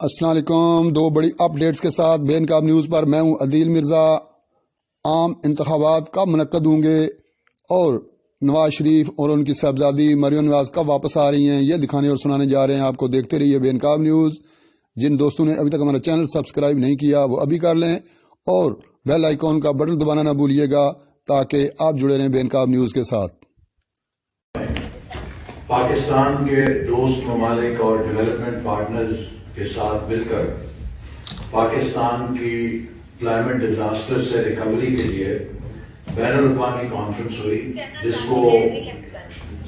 السلام علیکم۔ دو بڑی اپ ڈیٹس کے ساتھ بے نقاب نیوز پر میں ہوں عدیل مرزا۔ عام انتخابات کب منعقد ہوں گے اور نواز شریف اور ان کی صاحبزادی مریم نواز کب واپس آ رہی ہیں، یہ دکھانے اور سنانے جا رہے ہیں آپ کو۔ دیکھتے رہیے بے نقاب نیوز۔ جن دوستوں نے ابھی تک ہمارا چینل سبسکرائب نہیں کیا وہ ابھی کر لیں اور بیل آئیکن کا بٹن دبانا نہ بھولیے گا تاکہ آپ جڑے رہیں بے نقاب نیوز کے ساتھ۔ پاکستان کے دوست ممالک اور ڈیولپمنٹ پارٹنرز کے ساتھ مل کر پاکستان کی کلائمیٹ ڈیزاسٹر سے ریکوری کے لیے بین الاقوامی کانفرنس ہوئی، جس کو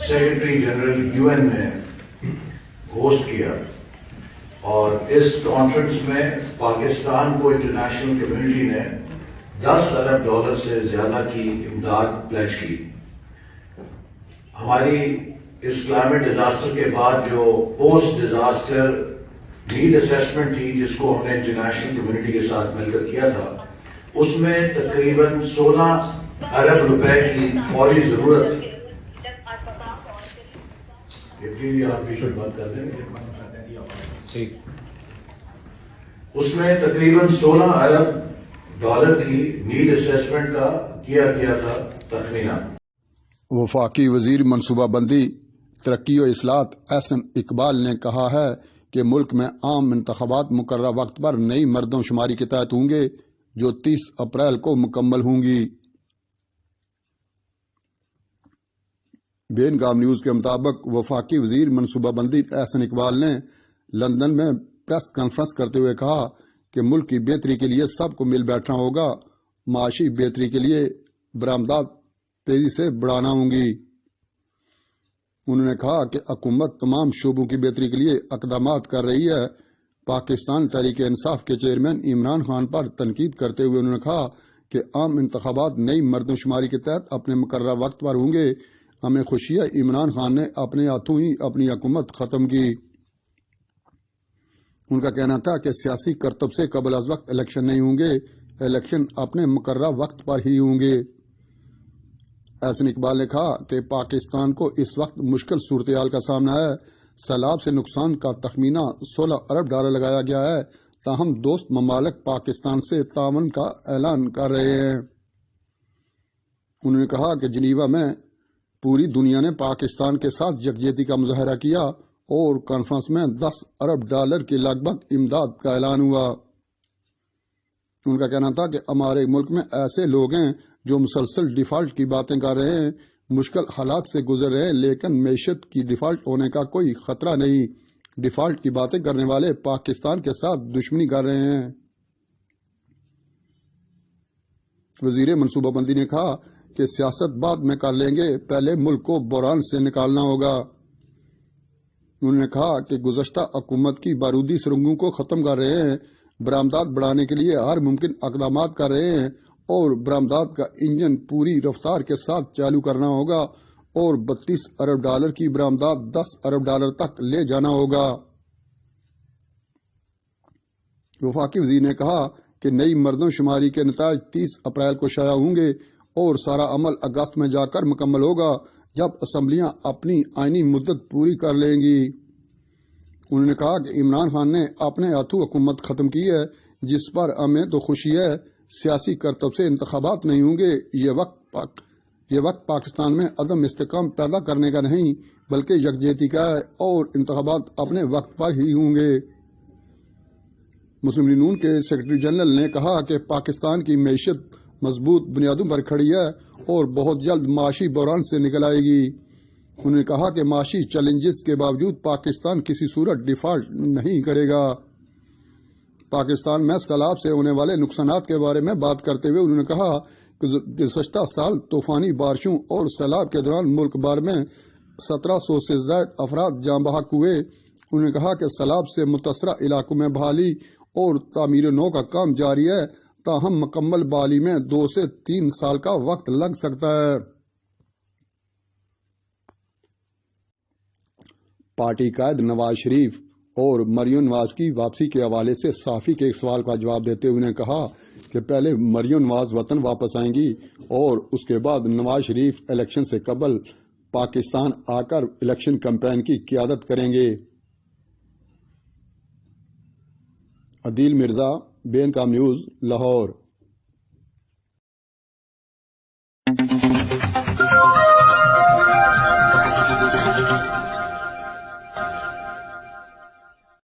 سیکرٹری جنرل UN نے ہوسٹ کیا، اور اس کانفرنس میں پاکستان کو انٹرنیشنل کمیونٹی نے $10 ارب سے زیادہ کی امداد پلیج کی۔ ہماری اس کلائمیٹ ڈیزاسٹر کے بعد جو پوسٹ ڈیزاسٹر نیڈ اسیسمنٹ تھی، جس کو ہم نے انٹرنیشنل کمیونٹی کے ساتھ مل کر کیا تھا، اس میں تقریباً 16 ارب روپے کی فوری ضرورت تھی۔ آپ بھی شروع بات کر دیں گے۔ اس میں تقریباً 16 ارب کی نیڈ اسیسمنٹ کا کیا گیا تھا تخمینہ۔ وفاقی وزیر منصوبہ بندی، ترقی و اصلاحات SM اقبال نے کہا ہے کہ ملک میں عام انتخابات مقررہ وقت پر نئی مردم شماری کے تحت ہوں گے جو 30 اپریل کو مکمل ہوں گی۔ بے نقاب نیوز کے مطابق وفاقی وزیر منصوبہ بندی SM اقبال نے لندن میں پریس کانفرنس کرتے ہوئے کہا کہ ملک کی بہتری کے لیے سب کو مل بیٹھنا ہوگا، معاشی بہتری کے لیے برآمدات تیزی سے بڑھانا ہوں گی۔ انہوں نے کہا کہ حکومت تمام شعبوں کی بہتری کے لیے اقدامات کر رہی ہے۔ پاکستان تحریک انصاف کے چیئرمین عمران خان پر تنقید کرتے ہوئے انہوں نے کہا کہ عام انتخابات نئی مردم شماری کے تحت اپنے مقررہ وقت پر ہوں گے۔ ہمیں خوشی ہے عمران خان نے اپنے ہاتھوں ہی اپنی حکومت ختم کی۔ ان کا کہنا تھا کہ سیاسی کرتب سے قبل از وقت الیکشن نہیں ہوں گے، الیکشن اپنے مقررہ وقت پر ہی ہوں گے۔ SM اقبال نے کہا کہ پاکستان کو اس وقت مشکل صورتحال کا سامنا ہے۔ سیلاب سے نقصان کا تخمینہ $16 ارب لگایا گیا ہے، تاہم دوست ممالک پاکستان سے تعاون کا اعلان کر رہے ہیں۔ انہوں نے کہا کہ جنیوا میں پوری دنیا نے پاکستان کے ساتھ یکجہتی کا مظاہرہ کیا اور کانفرنس میں $10 ارب کے لگ بھگ امداد کا اعلان ہوا۔ ان کا کہنا تھا کہ ہمارے ملک میں ایسے لوگ ہیں جو مسلسل ڈیفالٹ کی باتیں کر رہے ہیں، مشکل حالات سے گزر رہے ہیں، لیکن معیشت کی ڈیفالٹ ہونے کا کوئی خطرہ نہیں۔ ڈیفالٹ کی باتیں کرنے والے پاکستان کے ساتھ دشمنی کر رہے ہیں۔ وزیر منصوبہ بندی نے کہا کہ سیاست بعد میں کر لیں گے، پہلے ملک کو بحران سے نکالنا ہوگا۔ انہوں نے کہا کہ گزشتہ حکومت کی بارودی سرنگوں کو ختم کر رہے ہیں، برآمدات بڑھانے کے لیے ہر ممکن اقدامات کر رہے ہیں اور برآمدات کا انجن پوری رفتار کے ساتھ چالو کرنا ہوگا اور $32 ارب کی برآمدات $10 ارب تک لے جانا ہوگا۔ وفاقی وزیر نے کہا کہ نئی مردم شماری کے نتائج 30 اپریل کو شائع ہوں گے اور سارا عمل اگست میں جا کر مکمل ہوگا جب اسمبلیاں اپنی آئینی مدت پوری کر لیں گی۔ انہوں نے کہا کہ عمران خان نے اپنے ہاتھوں حکومت ختم کی ہے، جس پر ہمیں تو خوشی ہے۔ سیاسی کرتب سے انتخابات نہیں ہوں گے، یہ وقت پاکستان میں عدم استحکام پیدا کرنے کا نہیں بلکہ یکجہتی کا ہے اور انتخابات اپنے وقت پر ہی ہوں گے۔ مسلم لیگ نون کے سیکرٹری جنرل نے کہا کہ پاکستان کی معیشت مضبوط بنیادوں پر کھڑی ہے اور بہت جلد معاشی بحران سے نکل آئے گی۔ انہوں نے کہا کہ معاشی چیلنجز کے باوجود پاکستان کسی صورت ڈیفالٹ نہیں کرے گا۔ پاکستان میں سیلاب سے ہونے والے نقصانات کے بارے میں بات کرتے ہوئے انہوں نے کہا کہ گزشتہ سال طوفانی بارشوں اور سیلاب کے دوران ملک بھر میں 1700 سے زائد افراد جاں بحق ہوئے۔ انہوں نے کہا کہ سیلاب سے متاثرہ علاقوں میں بحالی اور تعمیر نو کا کام جاری ہے، تاہم مکمل بحالی میں 2 سے 3 سال کا وقت لگ سکتا ہے۔ پارٹی قائد نواز شریف اور مریم نواز کی واپسی کے حوالے سے صحافی کے ایک سوال کا جواب دیتے ہوئے انہوں نے کہا کہ پہلے مریم نواز وطن واپس آئیں گی اور اس کے بعد نواز شریف الیکشن سے قبل پاکستان آ کر الیکشن کمپین کی قیادت کریں گے۔ عدیل مرزا، بین کام نیوز، لاہور۔